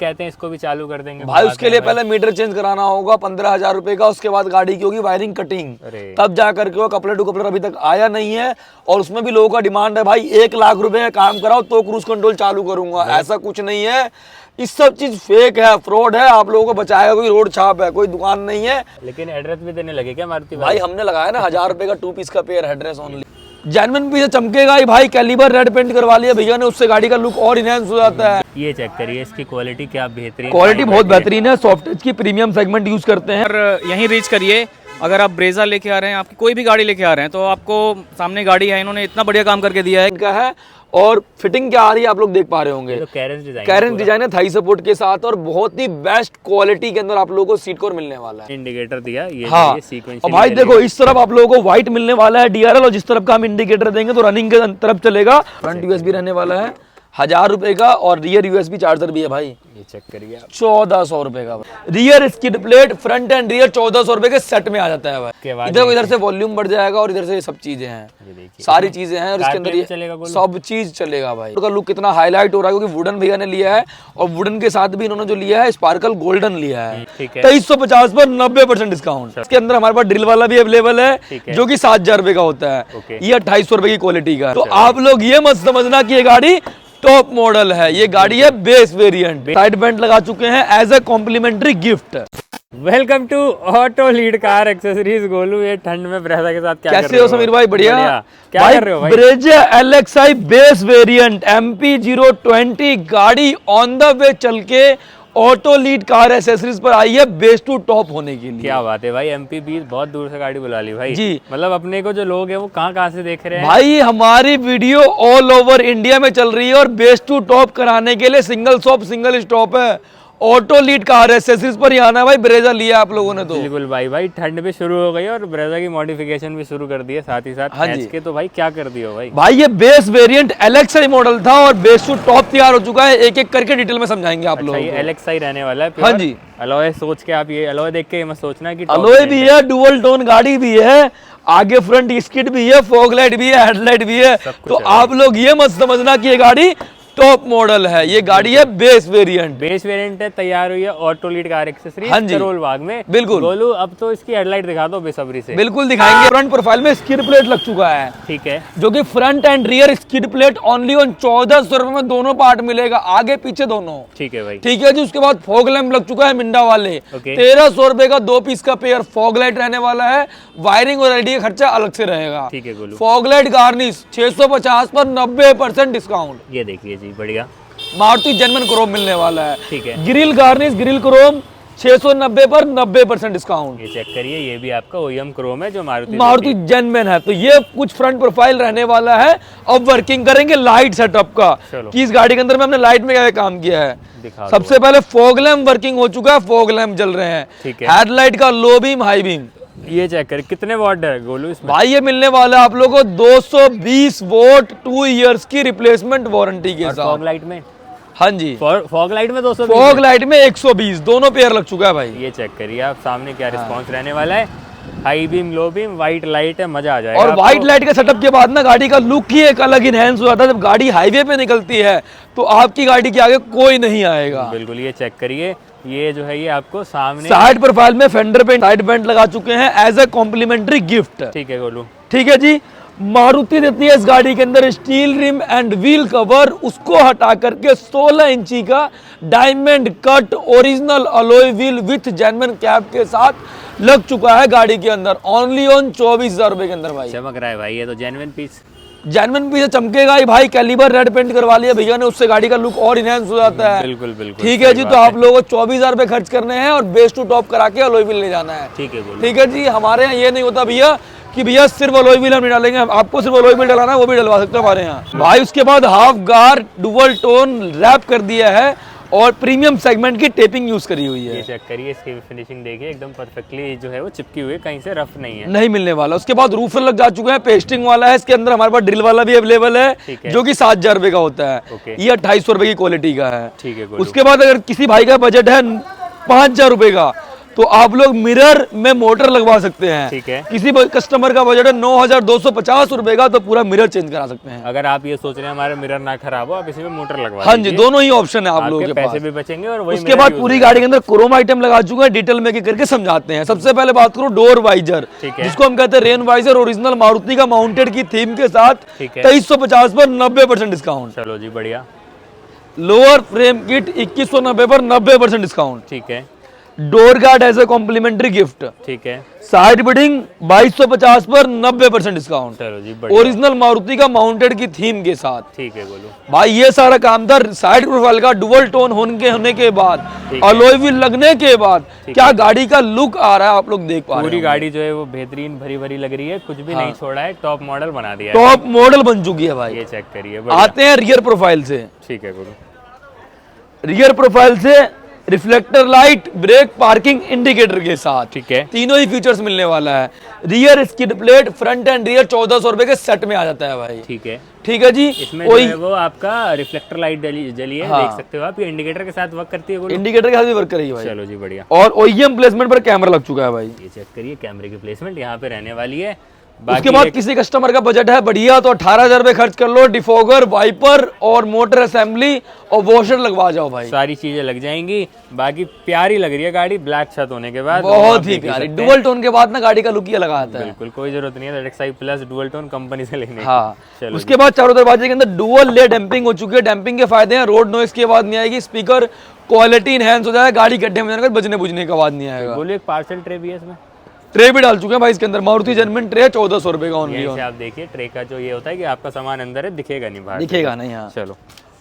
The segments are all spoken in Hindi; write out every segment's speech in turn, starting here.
कहते हैं इसको भी चालू कर देंगे भाई। उसके लिए पहले मीटर चेंज कराना होगा 15,000 रुपए का, उसके बाद गाड़ी की होगी वायरिंग कटिंग, तब जा करके वो कपलर टू कपलर अभी तक आया नहीं है। और उसमें भी लोगों का डिमांड है भाई 1 लाख रुपए का काम कराओ तो क्रूज कंट्रोल चालू करूंगा। ऐसा कुछ नहीं है, इस सब चीज फेक है, फ्रॉड है। आप लोगों को बचाएगा कोई रोड छाप है, कोई दुकान नहीं है। लेकिन एड्रेस भी देने लगे क्या मारुति भाई? हमने लगाया ना 1000 रुपए का 2 पीस का pair address only. Genuine piece चमकेगा ही भाई। कैलिबर रेड पेंट करवा लिया भैया ने, उससे गाड़ी का लुक और इनहेंस हो जाता है। ये चेक करिए इसकी क्वालिटी क्या बेहतरीन, क्वालिटी बहुत बेहतरीन है। सॉफ्ट टच की प्रीमियम सेगमेंट यूज करते हैं। और यहीं रीच करिए। अगर आप ब्रेजा लेके आ रहे हैं, आपकी कोई भी गाड़ी लेके आ रहे हैं, तो आपको सामने गाड़ी है, इन्होंने इतना बढ़िया काम करके दिया है। इनका है और फिटिंग क्या आ रही है आप लोग देख पा रहे होंगे। तो कैरेंस डिजाइन है थाई सपोर्ट के साथ, और बहुत ही बेस्ट क्वालिटी के अंदर आप लोगों को सीट कवर मिलने वाला है। इंडिकेटर दिया ये हाँ। और भाई देखो इस तरफ आप लोगों को व्हाइट मिलने वाला है DRL, और जिस तरफ का हम इंडिकेटर देंगे तो रनिंग के तरफ चलेगा। फ्रंट USB रहने वाला है 1000 रुपए का, और रियर USB चार्जर भी है भाई। ये चेक करिए 1400 रुपए का। Rear skid plate, front end rear 1400 रुपए के सेट में आ जाता है भाई। इधर से वॉल्यूम बढ़ जाएगा और इधर से ये सब चीजें हैं, सारी चीजें हैं। और इसके अंदर ये सब चीज चलेगा भाई। उसका लुक कितना हाईलाइट हो रहा है क्योंकि वुडन भैया ने लिया है, और वुडन के साथ भी इन्होंने जो लिया है स्पार्कल गोल्डन लिया है। 2350 पर 90% डिस्काउंट। इसके अंदर हमारे पास ड्रिल वाला भी अवेलेबल है जो कि 7000 रुपए का होता है। ये 2800 रुपए की क्वालिटी का। तो आप लोग ये मत समझना कि ये गाड़ी टॉप मॉडल है, ये गाड़ी है बेस वेरिएंट। साइड बेल्ट लगा चुके हैं as a complimentary gift. Welcome to auto lead car accessories. Golu ये ठंड में ब्रेजा के साथ क्या कैसे हो समीर भाई? बढ़िया। क्या कर रहे हो भाई? Brezza LXi base variant MP 020 गाड़ी ऑन द वे चल के ऑटो लीड कार एक्सेसरीज पर आई है बेस टू टॉप होने के लिए। क्या बात है भाई। MP 20 बहुत दूर से गाड़ी बुला ली भाई जी। मतलब अपने को जो लोग हैं वो कहाँ से देख रहे हैं भाई? हमारी वीडियो ऑल ओवर इंडिया में चल रही है, और बेस टू टॉप कराने के लिए सिंगल शॉप सिंगल स्टॉप है। ऑटो लीड कार एक्सेसरीज पर ही आना है भाई। ब्रेजा लिया आप लोगों ने तो बिल्कुल भाई ठंड भी शुरू हो गई और ब्रेजा की मॉडिफिकेशन भी शुरू कर दी है साथ ही साथ। हाँ जी। के तो भाई क्या कर दियो भाई? भाई ये बेस वेरिएंट LXi मॉडल था और बेस टू टॉप तैयार हो चुका है। एक एक करके डिटेल में समझाएंगे आप लोगों को। LXi रहने वाला है। हाँ जी। अलॉय सोच के आप ये अलॉय देख के मत सोचना कि अलॉय भी है, डुअल टोन गाड़ी भी है, आगे फ्रंट स्किड भी है, फॉग लाइट भी है, हेडलाइट भी है। तो आप लोग ये मत समझना कि ये गाड़ी टॉप मॉडल है, ये गाड़ी है बेस वेरिएंट। बेस वेरिएंट है, तैयार हुई है ऑटो लीड कार एक्सेसरीज। हाँ जी। करोल बाग में। बिल्कुल। गोलू अब तो इसकी हेडलाइट दिखा दो बेसब्री से। बिल्कुल दिखाएंगे। फ्रंट प्रोफाइल में स्किड प्लेट लग चुका है, ठीक है, जो कि front end rear skid plate only on 1400 रुपए में दोनों पार्ट मिलेगा, आगे पीछे दोनों। ठीक है भाई। ठीक है जी। उसके बाद फॉग लैंप लग चुका है मिंडा वाले। 1300 रुपए का 2 पीस का पेयर फॉग लाइट रहने वाला है। वायरिंग और LED का खर्चा अलग से रहेगा। ठीक है गोलू। फॉग लाइट गार्निश 650 पर 90% डिस्काउंट। ये देखिए जी बढ़िया। मारुति जेन्युइन क्रोम मिलने वाला है। ठीक है। ग्रिल गार्निश ग्रिल क्रोम 690 पर 90% डिस्काउंट। ये चेक करिए, ये भी आपका OEM क्रोम है जो मारुति जेन्युइन है। तो ये कुछ फ्रंट प्रोफाइल रहने वाला है। अब वर्किंग करेंगे लाइट सेटअप का कि इस गाड़ी के अंदर में हमने लाइट में क्या काम किया है। सबसे पहले फॉग लैंप वर्किंग हो चुका है, फॉग लैंप जल रहे हैं। हेडलाइट का लो बीम हाई बीम। ये चेक करें कितने वॉट है गोलू इसमें? भाई ये मिलने वाला है आप लोगों को 220 वोट 2 इयर्स की रिप्लेसमेंट वारंटी के साथ। फॉग लाइट में? हाँ जी। फॉग लाइट में 220, फॉग लाइट में 120, दोनों पेयर लग चुका है भाई। ये चेक करिए आप सामने क्या रिस्पांस रहने वाला है। High beam low beam white light है, मजा आ जाएगा। और व्हाइट लाइट के सेटअप के बाद ना गाड़ी का लुक ही एक अलग इनहेंस हो जाता है। जब गाड़ी हाईवे पे निकलती है तो आपकी गाड़ी के आगे कोई नहीं आएगा। बिल्कुल। ये चेक करिए, ये जो है ये आपको सामने साइड प्रोफाइल में फेंडर पे साइड बेल्ट लगा चुके हैं एज ए कॉम्प्लीमेंट्री गिफ्ट। ठीक है गोलू। ठीक है जी। मारुति देती है इस गाड़ी के अंदर steel rim and wheel cover, उसको हटा करके 16 इंची का diamond cut original alloy wheel with genuine cap के साथ लग चुका है गाड़ी के अंदर। ओनली ऑन 24,000 रुपए के अंदर भाई। चमक रहा है भाई, ये तो जेन्युइन पीस। जेन्युइन पीस चमकेगा ही भाई। कैलिबर रेड पेंट करवा लिया भैया ने, उससे गाड़ी का लुक और इनहेंस हो जाता है। बिल्कुल बिल्कुल। ठीक है जी। तो आप लोगों को 24,000 रुपए खर्च करने हैं और बेस टू टॉप करा के अलॉय व्हील ले जाना है। ठीक है गोलू। ठीक है जी। हमारे यहाँ ये नहीं होता भैया कि भैया सिर्फ अलॉय व्हील हम नहीं डालेंगे, आपको सिर्फ अलॉय व्हील डलाना है वो भी डलवा सकते हैं हमारे यहाँ भाई। उसके बाद half guard dual tone wrap कर दिया है और प्रीमियम सेगमेंट की टेपिंग यूज करी हुई है। ये चेक करिए, इसकी फिनिशिंग देखिए एकदम परफेक्टली जो है वो चिपकी हुई है, कहीं से रफ नहीं है, नहीं मिलने वाला। उसके बाद रूफर लग जा चुके हैं, पेस्टिंग वाला है। इसके अंदर हमारे पास ड्रिल वाला भी अवेलेबल है जो कि 7000 रुपए का होता है। ये 2800 रुपए की क्वालिटी का है। ठीक है। उसके बाद अगर किसी भाई का बजट है 5000 रुपए का तो आप लोग मिरर में मोटर लगवा सकते हैं। ठीक है। किसी कस्टमर का बजट है 9,250 रुपए का, तो पूरा मिरर चेंज करा सकते हैं। अगर आप ये सोच रहे हैं हमारे मिरर ना खराब हो, आप इसी में मोटर लगवा हाँ जी, दोनों ही ऑप्शन है आप लोगों के पैसे पास। भी बचेंगे और वही उसके बाद पूरी गाड़ी के अंदर क्रोम आइटम लगा चुके हैं, डिटेल में करके समझाते हैं। सबसे पहले बात करूं डोर वाइजर, जिसको हम कहते हैं रेन वाइजर, ओरिजिनल मारुति का माउंटेड की थीम के साथ 2350 पर 90% डिस्काउंट। चलो जी बढ़िया। लोअर फ्रेम किट 2190 पर 90% डिस्काउंट। ठीक है। Door guard as a complimentary gift. ठीक है। साइड बिडिंग 2250 पर 90% डिस्काउंट। चलो जी बढ़िया। ओरिजिनल मारुति का माउंटेड की थीम के साथ। ठीक है बोलो भाई, ये सारा काम था साइड प्रोफाइल का डुअल टोन होने के बाद, अलॉय व्हील लगने के बाद क्या गाड़ी का लुक आ रहा है आप लोग देख पा रहे हैं। पूरी गाड़ी जो है वो बेहतरीन भरी भरी लग रही है, कुछ भी नहीं छोड़ा है, टॉप मॉडल बना दिया है। टॉप मॉडल बन चुकी है भाई। ये चेक करिए। आते हैं रियर प्रोफाइल से। ठीक है बोलो। रियर प्रोफाइल से reflector light, brake, parking indicator के साथ। ठीक है। तीनों ही फीचर्स मिलने वाला है। Rear skid plate, front end rear 1400 रुपए के सेट में आ जाता है भाई। ठीक है। ठीक है जी। इसमें जो है वो आपका रिफ्लेक्टर लाइट जली है, देख सकते हो आप। ये इंडिकेटर के साथ वर्क करती है। इंडिकेटर के साथ भी वर्क करेगी भाई। चलो जी बढ़िया। और OEM प्लेसमेंट पर कैमरा लग चुका है भाई। ये चेक करिए, कैमरे की प्लेसमेंट यहाँ पे रहने वाली है। उसके बाद किसी कस्टमर का बजट है बढ़िया तो 18,000 रुपए खर्च कर लो, डिफॉगर, वाइपर और मोटर असेंबली और वॉशर लगवा जाओ भाई। सारी चीजें लग जाएंगी। बाकी प्यारी लग रही है गाड़ी, ब्लैक छत होने के बाद बहुत ही प्यारी। डुअल टोन के बाद ना गाड़ी का लुक ये लगा आता है। बिल्कुल कोई जरूरत नहीं है ZXi plus dual tone company से लेने की। हाँ। चलो उसके बाद चारों दरवाजे के अंदर डुअल ले डैम्पिंग हो चुकी है। डैम्पिंग के फायदे हैं, रोड नॉइस की आवाज नहीं आएगी, स्पीकर क्वालिटी इनहैंस हो जाएगा, गाड़ी गड्ढे में जाने का बजने बुझने की आवाज नहीं आएगा। बोलिए, एक पार्सल ट्रे भी है इसमें। ट्रे भी डाल चुके हैं भाई इसके अंदर। मारुति जेन्युइन ट्रे 1400 रुपए का ओनली। आप देखिए ट्रे का जो ये होता है कि आपका सामान अंदर है, दिखेगा नहीं बाहर, दिखेगा नहीं। हाँ चलो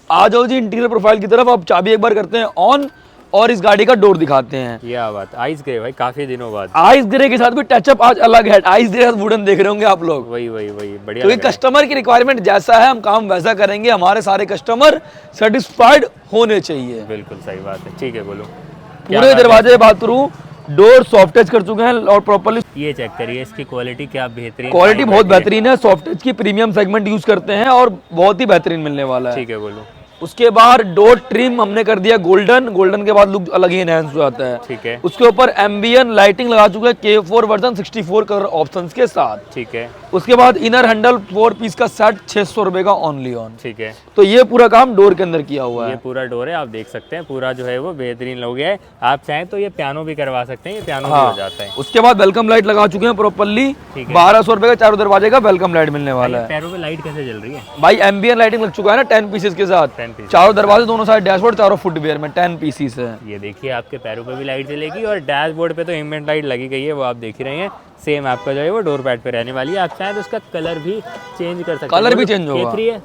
आ जाओ जी इंटीरियर प्रोफाइल की तरफ। आप चाबी एक बार करते हैं ऑन और इस गाड़ी का डोर दिखाते हैं। ये बात आइस ग्रे भाई, काफी दिनों बाद आइस ग्रे के साथ भी टचअप आज अलग है। आइस ग्रे वुडन देख रहे होंगे आप लोग। वही बढ़िया। क्योंकि कस्टमर की रिक्वायरमेंट जैसा है हम काम वैसा करेंगे। हमारे सारे कस्टमर सेटिस्फाइड होने चाहिए। बिल्कुल सही बात है। ठीक है बोलो। पूरे दरवाजे बात करूं, डोर सॉफ्ट टच कर चुके हैं और प्रॉपर्ली। ये चेक करिए, इसकी क्वालिटी क्या बेहतरीन। क्वालिटी बहुत बेहतरीन है। सॉफ्ट टच की प्रीमियम सेगमेंट यूज करते हैं और बहुत ही बेहतरीन मिलने वाला है। ठीक है बोलो। उसके बाद डोर ट्रिम हमने कर दिया गोल्डन के बाद लुक अलग ही एनहांस हो जाता है। ठीक है। उसके ऊपर एम्बियन लाइटिंग लगा चुके हैं K4 वर्जन 64 कलर ऑप्शंस के साथ। ठीक है। उसके बाद इनर हैंडल 4 पीस का सेट 600 रुपए का ओनली ऑन। ठीक है। तो ये पूरा काम डोर के अंदर किया हुआ है। ये पूरा डोर है, आप देख सकते हैं। पूरा जो है वो बेहतरीन हो गया है। आप चाहें तो ये पियानो भी करवा सकते हैं, ये पियानो भी हो जाता है। उसके बाद वेलकम लाइट लगा चुके हैं प्रॉपर्ली। 1200 रुपए का चारों दरवाजे का वेलकम लाइट मिलने वाला है। पैरों पे लाइट कैसे जल रही है भाई? एम्बियन लाइटिंग लग चुका है ना 10 पीसेस के साथ। चारों दरवाजे, दोनों साइड डैशबोर्ड, चारों फुटवेयर में 10 पीसेस है। ये देखिए, आपके पैरों पे भी लाइट जलेगी और डैशबोर्ड पे तो एम्बिएंट लाइट लगी गई है, वो आप देख ही रहे हैं। सेम आपका जो है वो डोर पैड पे रहने वाली है। आप चाहें तो उसका कलर भी चेंज कर सकते हैं। कलर भी चेंज होगा। K3 है,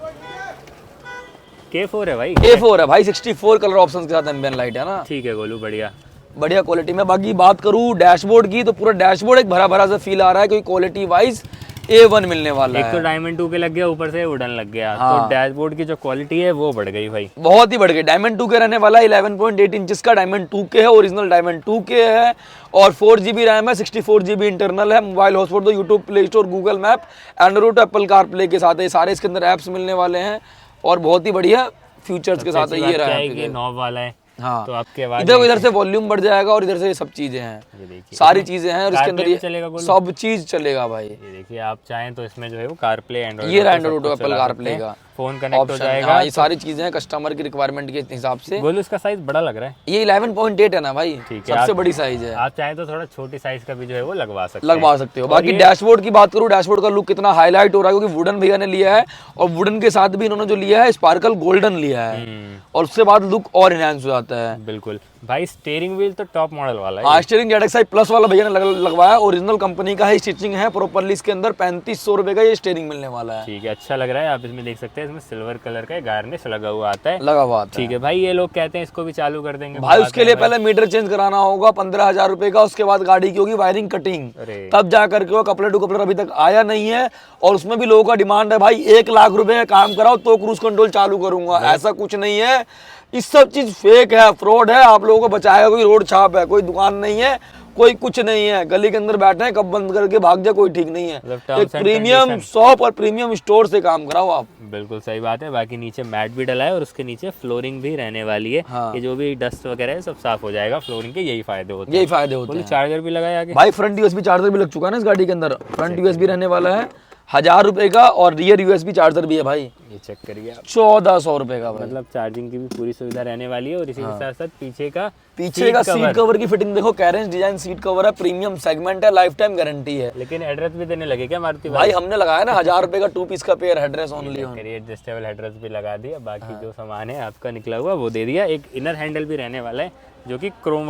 K4 है भाई। K4 है भाई, 64 कलर ऑप्शंस के साथ एम्बियन लाइट है ना। ठीक है गोलू, बढ़िया क्वालिटी में। बाकी बात करूं डैशबोर्ड की, तो पूरा डैशबोर्ड एक भरा भरा सा फील आ रहा है, क्योंकि क्वालिटी वाइज A1 मिलने वाला है। एक तो डायमंड 2 के लग गया, ऊपर से वुडन लग गया। तो डैशबोर्ड की जो क्वालिटी है वो बढ़ गई भाई, बहुत ही बढ़ गई। डायमंड 2 के रहने वाला है, 11.8 इंचेस का डायमंड 2 के है, ओरिजिनल डायमंड 2 के है और 4GB रैम है, 64GB इंटरनल है। मोबाइल हॉटस्पॉट तो YouTube, play store, Google map, Android, Apple CarPlay के साथ है। सारे इसके अंदर ऐप्स मिलने वाले हैं और बहुत ही बढ़िया फ्यूचर्स के साथ है। ये रहा है नॉब वाला है। हाँ, तो आपके इधर से वॉल्यूम बढ़ जाएगा और इधर से ये सब चीजें हैं, सारी चीजें हैं और इसके अंदर ये सब चीज चलेगा भाई। ये देखिए, आप चाहें तो इसमें जो है वो कारप्ले, एंड्रॉइड, ये एंड्रॉइड एप्पल कारप्ले का फोन कनेक्ट हो जाएगा। हाँ, ये सारी चीजें हैं कस्टमर की रिक्वायरमेंट के हिसाब से। बोलो, इसका साइज बड़ा लग रहा है। ये 11.8 है ना भाई, सबसे बड़ी साइज है। आप चाहें तो थोड़ा छोटी साइज का भी जो है वो लगवा सकते हो। बाकी डैशबोर्ड की बात करूँ, डैशबोर्ड का लुक कितना हाईलाइट हो रहा है, क्योंकि वुडन भैया ने लिया है और वुडन के साथ भी इन्होंने जो लिया है स्पार्कल गोल्डन लिया है और उसके बाद लुक और एनहांस हो जाता है। बिल्कुल भाई, स्टीयरिंग व्हील तो टॉप मॉडल वाला है। हाँ, स्टीयरिंग ZXi प्लस वाला भैया ने लगवाया, ओरिजिनल कंपनी का है, स्टिचिंग है प्रॉपर्ली। इसके अंदर 3500 रुपए का ये स्टीयरिंग मिलने वाला है। ठीक है, अच्छा लग रहा है। आप इसमें देख सकते हैं, इसमें सिल्वर कलर का गार्निश लगा हुआ आता है। ठीक है भाई, ये लोग कहते हैं इसको भी चालू कर देंगे भाई। उसके लिए पहले मीटर चेंज कराना होगा 15,000 रुपए का। उसके बाद गाड़ी की होगी वायरिंग कटिंग, तब जाकर के वो कपलर टू कपलर अभी तक आया नहीं है। और उसमें भी लोगों का डिमांड है भाई 1 लाख रुपए का काम कराओ तो क्रूज कंट्रोल चालू करूंगा। ऐसा कुछ नहीं है, इस सब चीज फेक है, फ्रॉड है। आप लोगों को बचाएगा कोई रोड छाप है, कोई दुकान नहीं है। कोई कुछ नहीं है, गली के अंदर बैठे हैं, कब बंद करके भाग जाए कोई ठीक नहीं है। एक प्रीमियम शॉप और प्रीमियम स्टोर से काम कराओ आप। बिल्कुल सही बात है। बाकी नीचे मैट भी डला है और उसके नीचे फ्लोरिंग भी रहने वाली है। ये जो भी डस्ट वगैरह है सब साफ हो जाएगा फ्लोरिंग के, यही फायदे होते हैं। यही फायदे होते हैं। चार्जर भी लगाया आगे भाई, फ्रंट यूएसबी चार्जर भी लग चुका है ना इस गाड़ी के अंदर। फ्रंट यूएसबी रहने वाला है 1000 रुपए का और रियर यूएसबी चार्जर भी है भाई, ये चेक करिए आप, 1400 रुपए का। मतलब चार्जिंग की भी पूरी सुविधा रहने वाली है। और इसी के साथ साथ पीछे का सीट कवर की फिटिंग देखो, कैरेंस डिजाइन सीट कवर है, प्रीमियम सेगमेंट है, लाइफ टाइम गारंटी है। लेकिन एड्रेस भी देने लगे क्या मारुति भाई? हमने लगाया ना 1000 रुपए का 2 पीस का pair headrest only. Adjustable headrest भी लगा दिया। बाकी जो सामान है आपका निकला हुआ वो दे दिया। एक इनर हैंडल भी रहने वाला है जो कि क्रोम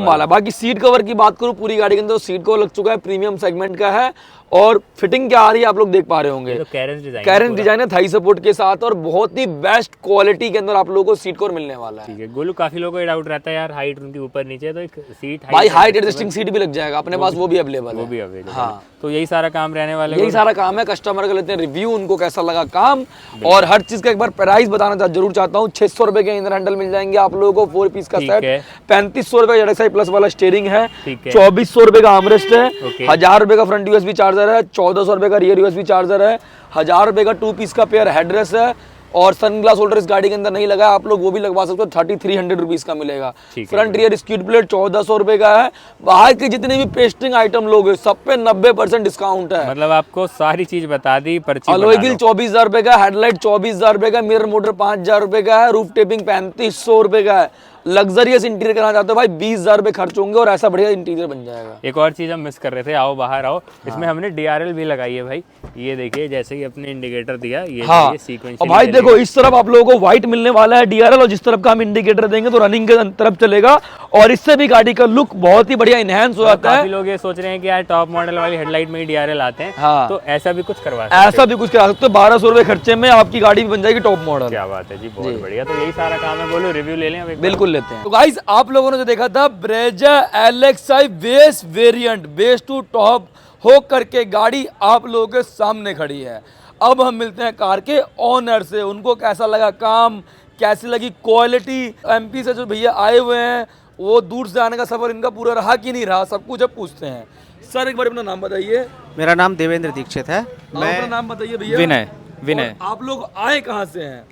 वाला। बाकी सीट कवर की बात करूं, पूरी गाड़ी के अंदर सीट कवर लग चुका है, प्रीमियम सेगमेंट का है। और फिटिंग क्या आ रही है आप लोग देख पा रहे होंगे, कैरेंस डिजाइन है थाई सपोर्ट के साथ और बहुत ही बेस्ट क्वालिटी के अंदर आप लोगों को सीट कवर मिलने वाला है। ठीक है गोलू, काफी लोगों को डाउट रहता है यार हाइट उनकी ऊपर नीचे, तो एक सीट भाई हाइट एडजस्टिंग सीट भी लग जाएगा अपने पास, वो भी अवेलेबल है। हाँ, तो यही सारा काम रहने वाला है। यही सारा काम है। कस्टमर का लेते हैं रिव्यू, उनको कैसा लगा काम, और हर चीज का एक बार प्राइस बताना जरूर चाहता हूँ। 600 रुपए के इनर हैंडल मिल जाएंगे आप लोगों को, 4 पीस का सेट। 3500 रुपए का प्लस वाला स्टीयरिंग है, 2400 रुपए का आर्मरेस्ट है, 1000 रुपए का फ्रंट यूएसबी चार्जर है, 1400 रुपए का रियर यूएसबी चार्जर है, 1000 रुपए का 2 पीस का पेयर हेडरेस है। और सनग्लास होल्डर इस गाड़ी के अंदर नहीं लगा है, आप लोग वो भी लगवा सकते हो, 3300 रुपीज का मिलेगा। फ्रंट रियर स्किड प्लेट 1400 रुपए का है। बाहर के जितने भी पेस्टिंग आइटम लोग हैं सब पे 90% डिस्काउंट है। मतलब आपको सारी चीज बता दी, पर्ची अलॉय व्हील 24000 रुपए का, हेडलाइट 24000 रुपए का, मिरर मोटर 5000 रुपए का है, रूफ टेपिंग 3500 रुपए का है। लग्जरियस इंटीरियर कराना चाहते हो भाई, 20000 रुपए खर्च होंगे और ऐसा बढ़िया इंटीरियर बन जाएगा। एक और चीज हम मिस कर रहे थे, आओ बाहर आओ, इसमें हमने DRL भी लगाई है भाई। ये देखिए जैसे ही अपने इंडिकेटर दिया, ये सीक्वेंशियल। भाई देखो इस तरफ आप लोगों को व्हाइट मिलने वाला है DRL, और जिस तरफ का हम इंडिकेटर देंगे तो रनिंग के तरफ चलेगा, और इससे भी गाड़ी का लुक बहुत ही बढ़िया इनहैंस हो जाता है। काफी लोग ये सोच रहे हैं कि यार टॉप मॉडल वाली हेडलाइट में ही DRL आते हैं। हाँ, तो ऐसा भी कुछ करा सकते हो। 1200 रुपए खर्चे में आपकी गाड़ी भी बन जाएगी टॉप मॉडल। क्या बात है जी, बहुत बढ़िया। तो यही सारा काम है। बोलो रिव्यू ले लें। बिल्कुल लेते हैं। तो गाइस आप लोगों ने जो देखा था Brezza LXi base variant, base to top हो करके गाड़ी आप लोगों के सामने खड़ी है। अब हम मिलते हैं कार के ओनर से, उनको कैसा लगा काम, कैसी लगी क्वालिटी। MP से जो भैया आए हुए हैं वो दूर से आने का सफर इनका पूरा रहा कि नहीं रहा, सब कुछ अब पूछते हैं। सर एक बार अपना नाम बताइए। मेरा नाम देवेंद्र दीक्षित है। मैं अपना नाम बताइए भैया। विनय। आप लोग आए कहाँ से हैं?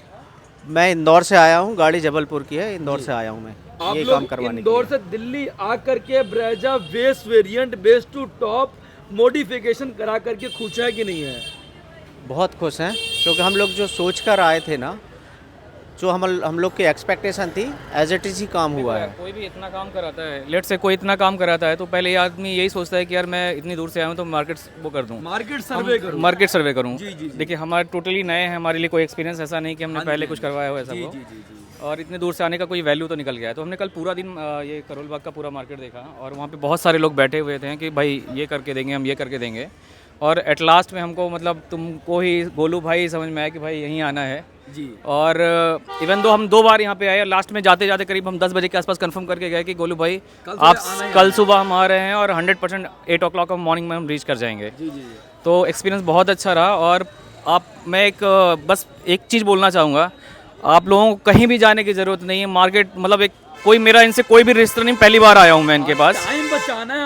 मैं इंदौर से आया हूँ, गाड़ी जबलपुर की है, इंदौर से आया हूँ मैं आप ये लोग काम करवाने इंदौर से दिल्ली आकर के Brezza base variant base to top modification करा करके खुश है कि नहीं है? बहुत खुश हैं, क्योंकि हम लोग जो सोच कर आए थे ना, जो हम लोग की एक्सपेक्टेशन थी एज इट इज ही काम हुआ है। कोई भी इतना काम कराता है, लेट से कोई इतना काम कराता है तो पहले ये आदमी यही सोचता है कि यार मैं इतनी दूर से आया हूँ तो मार्केट वो कर दूँ, मार्केट सर्वे करूँ। देखिए हमारे टोटली नए हैं, हमारे लिए कोई एक्सपीरियंस ऐसा नहीं कि हमने पहले कुछ करवाया हो ऐसा वो, और इतने दूर से आने का कोई वैल्यू तो निकल गया है। तो हमने कल पूरा दिन ये करोल बाग का पूरा मार्केट देखा, और वहाँ पे बहुत सारे लोग बैठे हुए थे कि भाई ये करके देंगे, हम ये करके देंगे। और एट लास्ट में हमको मतलब तुमको ही गोलू भाई समझ में आया कि भाई यहीं आना है जी। और इवन दो हम 2 बार यहाँ पे आए, लास्ट में जाते जाते करीब हम 10 बजे के आसपास कंफर्म करके गए कि गोलू भाई आप कल सुबह हम आ रहे हैं और 100% 8 o'clock मॉर्निंग में हम रीच कर जाएंगे। तो एक्सपीरियंस बहुत अच्छा रहा। और मैं बस एक चीज़ बोलना चाहूँगा, आप लोगों को कहीं भी जाने की ज़रूरत नहीं है। मार्केट मतलब कोई मेरा इनसे कोई भी रिश्ता नहीं, पहली बार आया हूँ मैं इनके पास।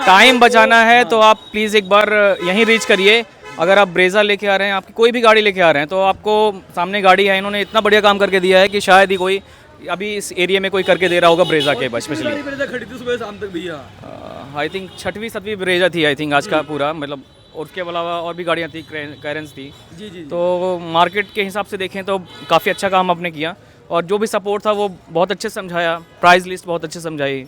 टाइम बचाना है तो आप प्लीज़ एक बार यहीं रीच करिए। अगर आप ब्रेजा लेके आ रहे हैं, आपकी कोई भी गाड़ी लेके आ रहे हैं, तो आपको सामने गाड़ी है, इन्होंने इतना बढ़िया काम करके दिया है कि शायद ही कोई अभी इस एरिया में कोई करके दे रहा होगा ब्रेजा के। स्पेशली सुबह शाम तक भैया आई थिंक 6वीं 7वीं ब्रेजा थी आई थिंक आज का पूरा, मतलब और उसके अलावा और भी गाड़ियाँ थी, कैरेंस थी जी। तो मार्केट के हिसाब से देखें तो काफ़ी अच्छा काम आपने किया, और जो भी सपोर्ट था वो बहुत अच्छे से समझाया, प्राइस लिस्ट बहुत अच्छे समझाई,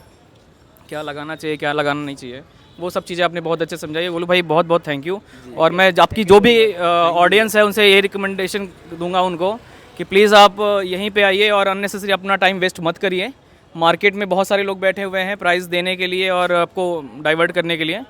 क्या लगाना चाहिए क्या लगाना नहीं चाहिए, वो सब चीज़ें आपने बहुत अच्छे समझाई। बोलो भाई बहुत बहुत थैंक यू। और मैं आपकी जो भी ऑडियंस है उनसे ये रिकमेंडेशन दूंगा उनको कि प्लीज़ आप यहीं पे आइए और अननेसेसरी अपना टाइम वेस्ट मत करिए। मार्केट में बहुत सारे लोग बैठे हुए हैं प्राइस देने के लिए और आपको डाइवर्ट करने के लिए,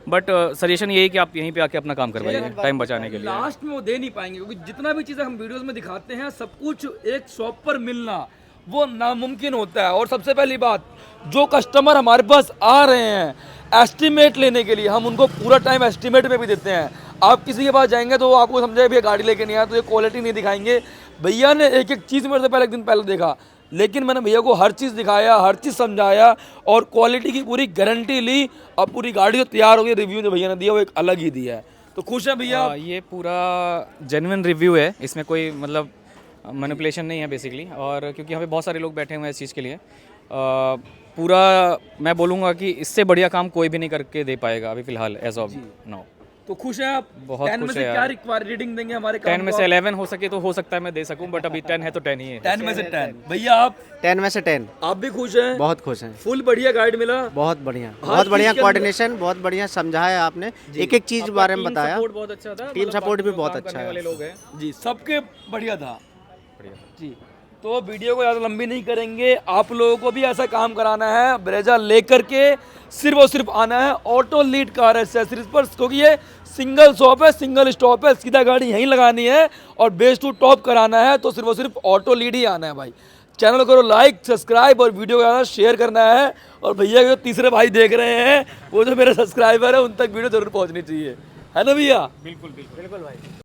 बट सजेशन यही है कि आप यहीं पे आके अपना काम करवाइए टाइम बचाने के लिए। लास्ट में वो दे नहीं पाएंगे, क्योंकि जितना भी चीज़ें हम वीडियोस में दिखाते हैं सब कुछ एक शॉप पर मिलना वो नामुमकिन होता है। और सबसे पहली बात, जो कस्टमर हमारे पास आ रहे हैं एस्टीमेट लेने के लिए, हम उनको पूरा टाइम एस्टीमेट में भी देते हैं। आप किसी के पास जाएंगे तो वो आपको समझाए भैया गाड़ी लेके नहीं आया तो ये क्वालिटी नहीं दिखाएंगे। भैया ने एक एक चीज़ मेरे से पहले एक दिन पहले देखा, लेकिन मैंने भैया को हर चीज़ दिखाया, हर चीज़ समझाया और क्वालिटी की पूरी गारंटी ली। अब पूरी गाड़ी जो तैयार हो गई, रिव्यू जो भैया ने दिया वो एक अलग ही दिया है। तो खुश है भैया? ये पूरा जेन्युइन रिव्यू है, इसमें कोई मतलब मैनिपुलेशन नहीं है बेसिकली। और क्योंकि यहाँ पे बहुत सारे लोग बैठे हुए हैं इस चीज़ के लिए, पूरा मैं बोलूँगा कि इससे बढ़िया काम कोई भी नहीं करके दे पाएगा अभी फिलहाल एज ऑफ नाउ। तो खुश हैं आप? बहुत 10 में खुश से है क्या यार। रेटिंग देंगे हमारे 10 में से 11 हो सके तो हो सकता है मैं दे सकूं, बट अभी 10 है तो 10 ही है। 10 में से 10। भैया आप? 10 में से 10। आप भी खुश हैं? बहुत खुश हैं। फुल बढ़िया गाइड मिला? बहुत बढ़िया, बहुत बढ़िया कोऑर्डिनेशन, बहुत बढ़िया समझाया आपने, एक एक चीज बारे में बताया। सपोर्ट बहुत अच्छा था, टीम सपोर्ट भी बहुत अच्छा है। वाले लोग हैं जी, सबके बढ़िया था जी। तो वीडियो को ज़्यादा लंबी नहीं करेंगे, आप लोगों को भी ऐसा काम कराना है, ब्रेजा लेकर के सिर्फ और सिर्फ आना है ऑटो लीड कार एक्सेसरीज पर, क्योंकि ये सिंगल शॉप है, सिंगल स्टॉप है, सीधा गाड़ी यहीं लगानी है और बेस टू टॉप कराना है तो सिर्फ और सिर्फ ऑटो लीड ही आना है भाई। चैनल करो लाइक, सब्सक्राइब और वीडियो को ज़्यादा शेयर करना है। और भैया जो तीसरे भाई देख रहे हैं वो जो मेरे सब्सक्राइबर है उन तक वीडियो जरूर पहुँचनी चाहिए, है ना भैया? बिल्कुल बिल्कुल बिल्कुल भाई।